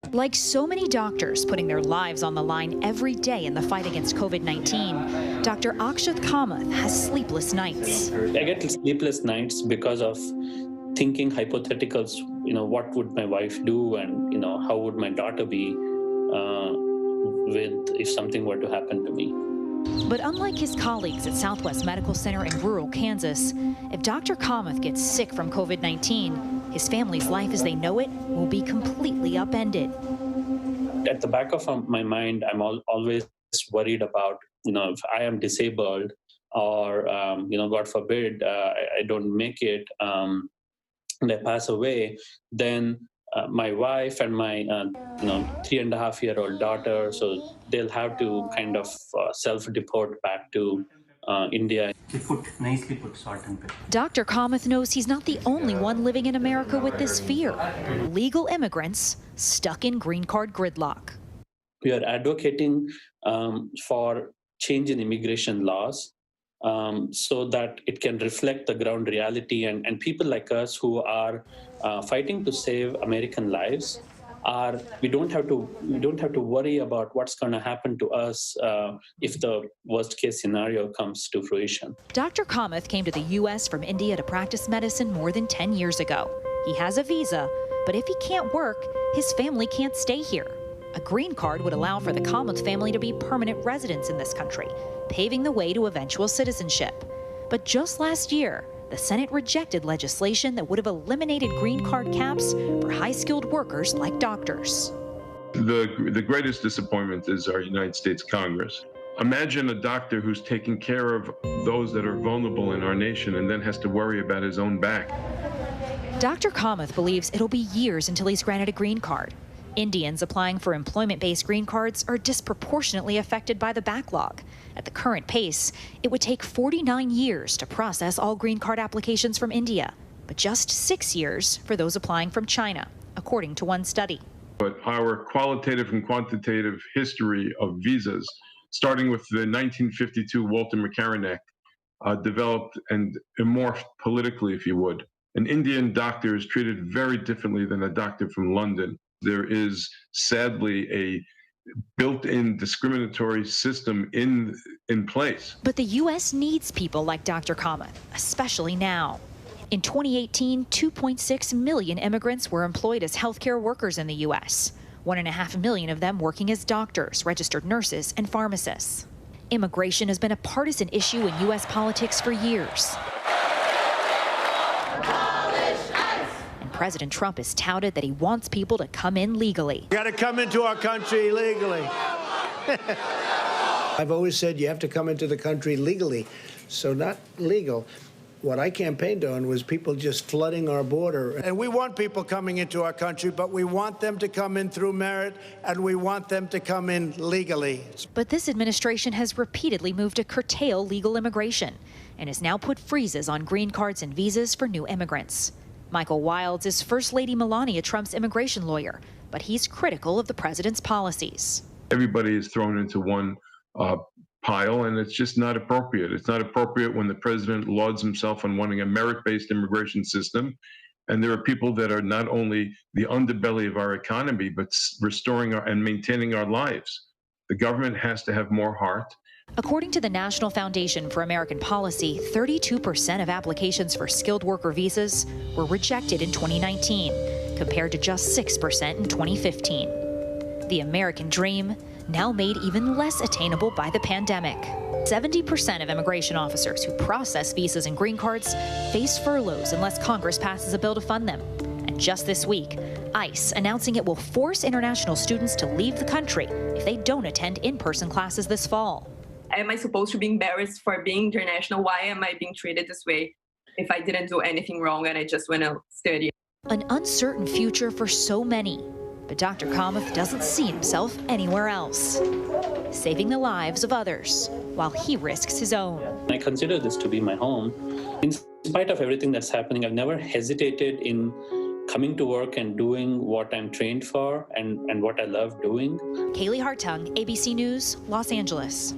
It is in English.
Like so many doctors putting their lives on the line every day in the fight against COVID-19, Dr. Akshat Kamat has sleepless nights. I get sleepless nights because of thinking hypotheticals, what would my wife do, and, how would my daughter be if something were to happen to me. But unlike his colleagues at Southwest Medical Center in rural Kansas, if Dr. Kamath gets sick from COVID-19, his family's life as they know it will be completely upended. At the back of my mind, I'm always worried about, if I am disabled or, God forbid, I don't make it and I pass away, then my wife and my 3.5-year-old daughter, so they'll have to kind of self-deport back to India. Nicely put, salt and pepper. Dr. Kamath knows he's not the only one living in America with this fear. Legal immigrants stuck in green card gridlock. We are advocating for change in immigration laws so that it can reflect the ground reality, and people like us who are fighting to save American lives we don't have to worry about what's going to happen to us if the worst case scenario comes to fruition. Dr. Kamath came to the U.S. from India to practice medicine more than 10 years ago. He has a visa, but if he can't work, his family can't stay here. A green card would allow for the Kamath family to be permanent residents in this country, paving the way to eventual citizenship. But just last year, the Senate rejected legislation that would have eliminated green card caps for high-skilled workers like doctors. The greatest disappointment is our United States Congress. Imagine a doctor who's taking care of those that are vulnerable in our nation and then has to worry about his own back. Dr. Kamath believes it'll be years until he's granted a green card. Indians applying for employment-based green cards are disproportionately affected by the backlog. At the current pace, it would take 49 years to process all green card applications from India, but just 6 years for those applying from China, according to one study. But our qualitative and quantitative history of visas, starting with the 1952 Walter McCarran Act, developed and morphed politically, if you would. An Indian doctor is treated very differently than a doctor from London. There is sadly a built-in discriminatory system in place. But the U.S. needs people like Dr. Kamat, especially now. In 2018, 2.6 million immigrants were employed as healthcare workers in the U.S., 1.5 million of them working as doctors, registered nurses, and pharmacists. Immigration has been a partisan issue in U.S. politics for years. President Trump has touted that he wants people to come in legally. You got to come into our country legally. I've always said you have to come into the country legally, so not legal. What I campaigned on was people just flooding our border. And we want people coming into our country, but we want them to come in through merit, and we want them to come in legally. But this administration has repeatedly moved to curtail legal immigration and has now put freezes on green cards and visas for new immigrants. Michael Wilds is First Lady Melania Trump's immigration lawyer, but he's critical of the president's policies. Everybody is thrown into one pile, and it's just not appropriate. It's not appropriate when the president lauds himself on wanting a merit-based immigration system, and there are people that are not only the underbelly of our economy, but restoring and maintaining our lives. The government has to have more heart. According to the National Foundation for American Policy, 32% of applications for skilled worker visas were rejected in 2019, compared to just 6% in 2015. The American dream, now made even less attainable by the pandemic. 70% of immigration officers who process visas and green cards face furloughs unless Congress passes a bill to fund them. And just this week, ICE announcing it will force international students to leave the country if they don't attend in-person classes this fall. Am I supposed to be embarrassed for being international? Why am I being treated this way if I didn't do anything wrong and I just want to study? An uncertain future for so many. But Dr. Kamath doesn't see himself anywhere else, saving the lives of others while he risks his own. I consider this to be my home. In spite of everything that's happening, I've never hesitated in coming to work and doing what I'm trained for and what I love doing. Kaylee Hartung, ABC News, Los Angeles.